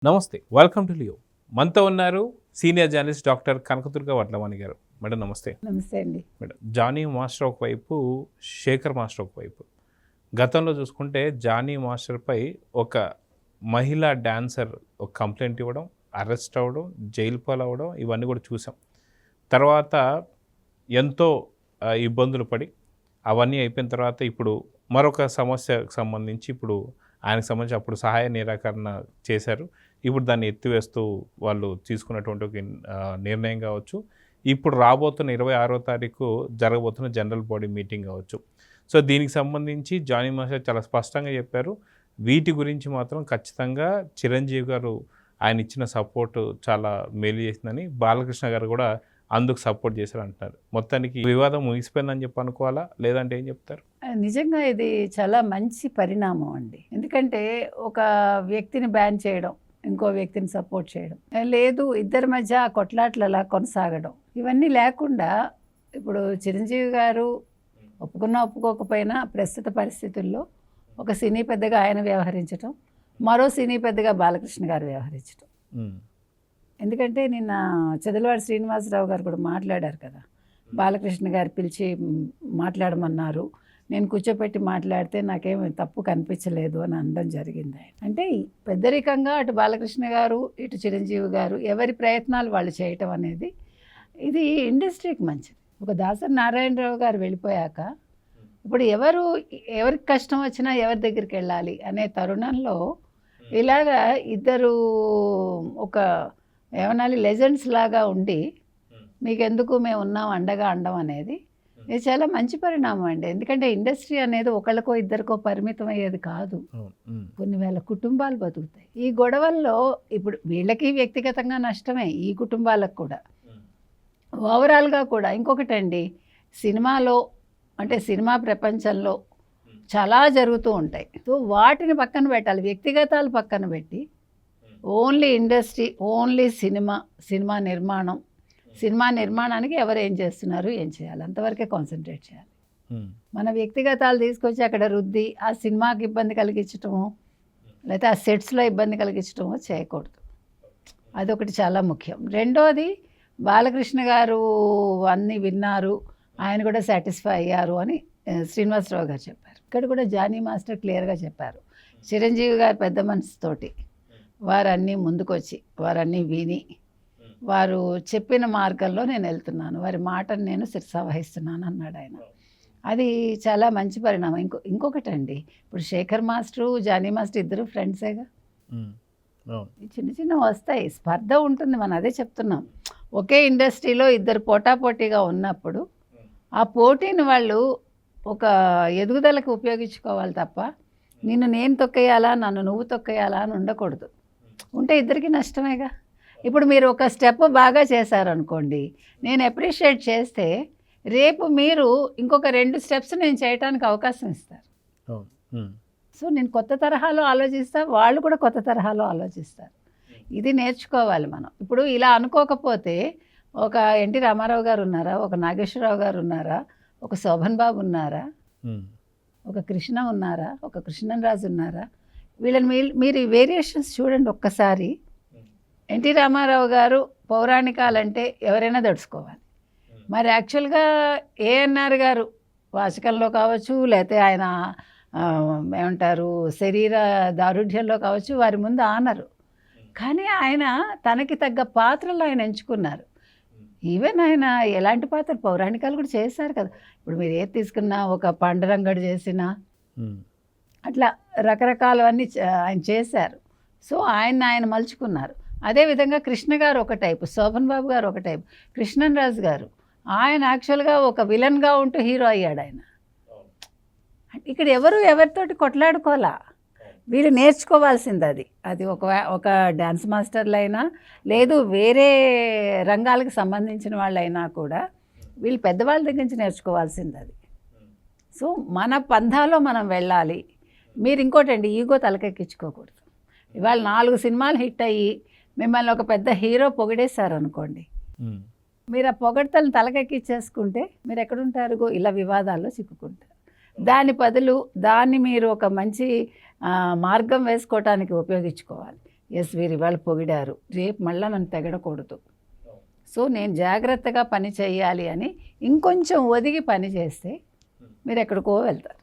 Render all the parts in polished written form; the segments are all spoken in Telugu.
నమస్తే, వెల్కమ్ టు లియో. మనతో ఉన్నారు senior journalist doctor Kanakadurga Vadlavani గారు. మేడం నమస్తే. నమస్తే అండి. మేడం, జానీ మాస్టర్ ఒకవైపు, శేఖర్ మాస్టర్ ఒకవైపు. గతంలో చూసుకుంటే జానీ మాస్టర్పై ఒక మహిళా డాన్సర్ ఒక కంప్లైంట్ ఇవ్వడం, అరెస్ట్ అవ్వడం, జైలు పాలవ్వడం ఇవన్నీ కూడా చూసాం. తర్వాత ఎంతో ఇబ్బందులు పడి అవన్నీ అయిపోయిన తర్వాత ఇప్పుడు మరొక సమస్యకు సంబంధించి ఇప్పుడు ఆయనకు సంబంధించి అప్పుడు సహాయ నిరాకరణ చేశారు. ఇప్పుడు దాన్ని ఎత్తివేస్తూ వాళ్ళు తీసుకున్నటువంటి ఒక నిర్ణయం కావచ్చు, ఇప్పుడు రాబోతున్న 26వ తారీఖు జరగబోతున్న జనరల్ బాడీ మీటింగ్ కావచ్చు. సో దీనికి సంబంధించి జానీ మాస్టర్ చాలా స్పష్టంగా చెప్పారు. వీటి గురించి మాత్రం ఖచ్చితంగా చిరంజీవి గారు ఆయన ఇచ్చిన సపోర్టు చాలా మేలు చేసిందని, బాలకృష్ణ గారు కూడా అందుకు సపోర్ట్ చేశారు అంటున్నారు. మొత్తానికి వివాదం ముగిసిపోయిందని చెప్పి అనుకోవాలా, లేదంటే ఏం చెప్తారు? నిజంగా ఇది చాలా మంచి పరిణామం అండి. ఎందుకంటే ఒక వ్యక్తిని బ్యాన్ చేయడం, ఇంకో వ్యక్తిని సపోర్ట్ చేయడం లేదు, ఇద్దరి మధ్య కొట్లాట్లలా కొనసాగడం ఇవన్నీ లేకుండా ఇప్పుడు చిరంజీవి గారు ఒప్పుకున్నా ఒప్పుకోకపోయినా ప్రస్తుత పరిస్థితుల్లో ఒక సినీ పెద్దగా ఆయన వ్యవహరించడం, మరో సినీ పెద్దగా బాలకృష్ణ గారు వ్యవహరించడం. ఎందుకంటే నిన్న చదలవాడి శ్రీనివాసరావు గారు కూడా మాట్లాడారు కదా, బాలకృష్ణ గారు పిలిచి మాట్లాడమన్నారు, నేను కూర్చోపెట్టి మాట్లాడితే నాకేమి తప్పు కనిపించలేదు అని అనడం జరిగింది. అంటే పెద్దరికంగా అటు బాలకృష్ణ గారు ఇటు చిరంజీవి గారు ఎవరి ప్రయత్నాలు వాళ్ళు చేయటం అనేది ఇది ఇండస్ట్రీకి మంచిది. ఒక దాసరి నారాయణరావు గారు వెళ్ళిపోయాక ఇప్పుడు ఎవరికి కష్టం వచ్చినా ఎవరి దగ్గరికి వెళ్ళాలి అనే తరుణంలో ఇలాగా ఇద్దరు ఒక ఏమనాలి లెజెండ్స్ లాగా ఉండి మీకెందుకు మేము ఉన్నాం అండగా అండం అనేది ఇది చాలా మంచి పరిణామం అండి. ఎందుకంటే ఇండస్ట్రీ అనేది ఒకళ్ళకో ఇద్దరికో పరిమితం అయ్యేది కాదు, కొన్ని వేల కుటుంబాలు బతుకుతాయి. ఈ గొడవల్లో ఇప్పుడు వీళ్ళకి వ్యక్తిగతంగా నష్టమే, ఈ కుటుంబాలకు కూడా ఓవరాల్గా కూడా. ఇంకొకటండి, సినిమాలో అంటే సినిమా ప్రపంచంలో చాలా జరుగుతూ ఉంటాయి. సో వాటిని పక్కన పెట్టాలి, వ్యక్తిగతాలు పక్కన పెట్టి ఓన్లీ ఇండస్ట్రీ, ఓన్లీ సినిమా నిర్మాణం, సినిమా నిర్మాణానికి ఎవరు ఏం చేస్తున్నారు, ఏం చేయాలి అంతవరకే కాన్సన్ట్రేట్ చేయాలి. మన వ్యక్తిగతాలు తీసుకొచ్చి అక్కడ రుద్ది ఆ సినిమాకి ఇబ్బంది కలిగించటము, లేకపోతే ఆ సెట్స్లో ఇబ్బంది కలిగించటము చేయకూడదు. అదొకటి చాలా ముఖ్యం. రెండోది, బాలకృష్ణ గారు అన్నీ విన్నారు, ఆయన కూడా సాటిస్ఫై అయ్యారు అని శ్రీనివాసరావు గారు చెప్పారు. ఇక్కడ కూడా జానీ మాస్టర్ క్లియర్గా చెప్పారు, చిరంజీవి గారు పెద్ద మనసుతోటి వారన్నీ ముందుకొచ్చి వారన్నీ విని వారు చెప్పిన మార్గంలో నేను వెళ్తున్నాను, వారి మాటను నేను శిరసావహిస్తున్నాను అన్నాడు ఆయన. అది చాలా మంచి పరిణామం. ఇంకొకటండి, ఇప్పుడు శేఖర్ మాస్టరు జానీ మాస్టర్ ఇద్దరు ఫ్రెండ్సేగా, చిన్న చిన్న వస్తాయి, స్పర్ధ ఉంటుంది, మనం అదే చెప్తున్నాం. ఒకే ఇండస్ట్రీలో ఇద్దరు పోటాపోటీగా ఉన్నప్పుడు ఆ పోటీని వాళ్ళు ఒక ఎదుగుదలకు ఉపయోగించుకోవాలి తప్ప నిన్ను నేను తొక్కేయాలా నన్ను నువ్వు తొక్కేయాలా అని ఉండకూడదు. ఉంటే ఇద్దరికి నష్టమేగా. ఇప్పుడు మీరు ఒక స్టెప్ బాగా చేశారనుకోండి, నేను అప్రిషియేట్ చేస్తే రేపు మీరు ఇంకొక 2 స్టెప్స్ నేను చేయడానికి అవకాశం ఇస్తారు. సో నేను కొత్త తరహాలో ఆలోచిస్తా, వాళ్ళు కూడా కొత్త తరహాలో ఆలోచిస్తారు. ఇది నేర్చుకోవాలి మనం. ఇప్పుడు ఇలా అనుకోకపోతే ఒక ఎన్టీ రామారావు గారు ఉన్నారా, ఒక నాగేశ్వరరావు గారు ఉన్నారా, ఒక శోభన్ బాబు ఉన్నారా, ఒక కృష్ణ ఉన్నారా, ఒక కృష్ణరాజు ఉన్నారా, వీళ్ళని మీరు ఈ వేరియేషన్స్ చూడండి ఒక్కసారి. ఎన్టీ రామారావు గారు పౌరాణికాలంటే ఎవరైనా దడుచుకోవాలి. మరి యాక్చువల్గా ఏఎన్ఆర్ గారు వాచకంలో కావచ్చు, లేకపోతే ఆయన ఏమంటారు శరీర దారుఢ్యంలో కావచ్చు, వారి ముందు ఆనరు. కానీ ఆయన తనకి తగ్గ పాత్రలు ఆయన ఎంచుకున్నారు. ఈవెన్ ఆయన ఎలాంటి పాత్ర పౌరాణికాలు కూడా చేశారు కదా. ఇప్పుడు మీరు ఏది తీసుకున్నా, ఒక పాండురంగడు చేసినా అట్లా రకరకాలవన్నీ ఆయన చేశారు. సో ఆయన మలుచుకున్నారు. అదేవిధంగా కృష్ణ గారు ఒక టైపు, శోభన్ బాబు గారు ఒక టైపు, కృష్ణరాజు గారు ఆయన యాక్చువల్గా ఒక విలన్గా ఉంటూ హీరో అయ్యాడు ఆయన. ఇక్కడ ఎవరితోటి కొట్లాడుకోవాలా, వీళ్ళు నేర్చుకోవాల్సింది అది ఒక డ్యాన్స్ మాస్టర్లైనా లేదు వేరే రంగాలకు సంబంధించిన వాళ్ళైనా కూడా వీళ్ళు పెద్దవాళ్ళ దగ్గర నుంచి నేర్చుకోవాల్సింది అది. సో మన పంథాలో మనం వెళ్ళాలి. మీరు ఇంకోటండి, ఈగో తలకెక్కించుకోకూడదు. ఇవాళ 4 సినిమాలు హిట్ అయ్యి మిమ్మల్ని ఒక పెద్ద హీరో పొగిడేశారు అనుకోండి, మీరు ఆ పొగడ్తలను తలకెక్కించేసుకుంటే మీరు ఎక్కడుంటారు, ఇలా వివాదాల్లో చిక్కుకుంటారు. దాని బదులు దాన్ని మీరు ఒక మంచి మార్గం వేసుకోవటానికి ఉపయోగించుకోవాలి. ఎస్ వీరు ఇవాళ పొగిడారు, రేపు మళ్ళీ నన్ను తెగడకూడదు. సో నేను జాగ్రత్తగా పని చేయాలి అని ఇంకొంచెం ఒదిగి పని చేస్తే మీరు ఎక్కడికో వెళ్తారు.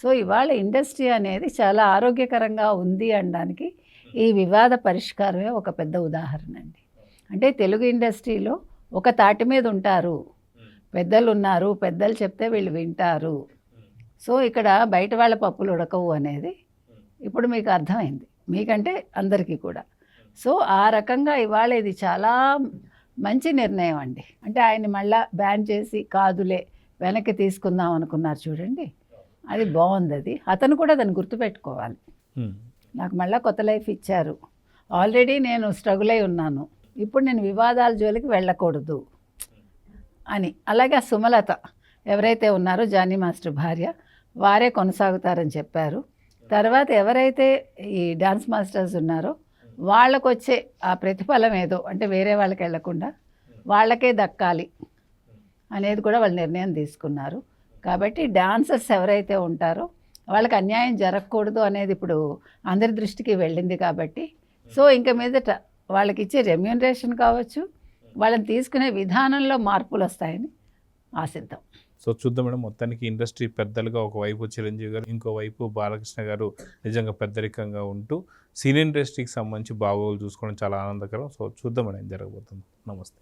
సో ఇవాళ ఇండస్ట్రీ అనేది చాలా ఆరోగ్యకరంగా ఉంది అనడానికి ఈ వివాద పరిష్కారమే ఒక పెద్ద ఉదాహరణ అండి. అంటే తెలుగు ఇండస్ట్రీలో ఒక తాటి మీద ఉంటారు, పెద్దలు ఉన్నారు, పెద్దలు చెప్తే వీళ్ళు వింటారు. సో ఇక్కడ బయట వాళ్ళ పప్పులు ఉడకవు అనేది ఇప్పుడు మీకు అర్థమైంది, మీకంటే అందరికీ కూడా. సో ఆ రకంగా ఇవాళ ఇది చాలా మంచి నిర్ణయం అండి. అంటే ఆయన మళ్ళా బ్యాన్ చేసి కాదులే వెనక్కి తీసుకుందాం అనుకున్నారు చూడండి, అది బాగుంది. అది అతను కూడా దాన్ని గుర్తుపెట్టుకోవాలి. నాకు మళ్ళీ కొత్త లైఫ్ ఇచ్చారు, ఆల్రెడీ నేను స్ట్రగుల్ అయి ఉన్నాను, ఇప్పుడు నేను వివాదాల జోలికి వెళ్ళకూడదు అని. అలాగే సుమలత ఎవరైతే ఉన్నారో జానీ మాస్టర్ భార్య, వారే కొనసాగుతారని చెప్పారు. తర్వాత ఎవరైతే ఈ డాన్స్ మాస్టర్స్ ఉన్నారో వాళ్ళకు వచ్చే ఆ ప్రతిఫలం ఏదో అంటే వేరే వాళ్ళకి వెళ్లకుండా వాళ్ళకే దక్కాలి అనేది కూడా వాళ్ళు నిర్ణయం తీసుకున్నారు. కాబట్టి డాన్సర్స్ ఎవరైతే ఉంటారో వాళ్ళకి అన్యాయం జరగకూడదు అనేది ఇప్పుడు అందరి దృష్టికి వెళ్ళింది. కాబట్టి సో ఇంక మీదట వాళ్ళకి ఇచ్చే రెమ్యూనరేషన్ కావచ్చు, వాళ్ళని తీసుకునే విధానంలో మార్పులు వస్తాయని ఆశిద్దాం. సో చూద్దాం మేడం, మొత్తానికి ఇండస్ట్రీ పెద్దలుగా ఒకవైపు చిరంజీవి గారు, ఇంకోవైపు బాలకృష్ణ గారు నిజంగా పెద్దరికంగా ఉంటూ సినీ ఇండస్ట్రీకి సంబంధించి బాగోగులు చూసుకోవడం చాలా ఆనందకరం. సో చూద్దాం మేడం ఏం జరగబోతుంది. నమస్తే.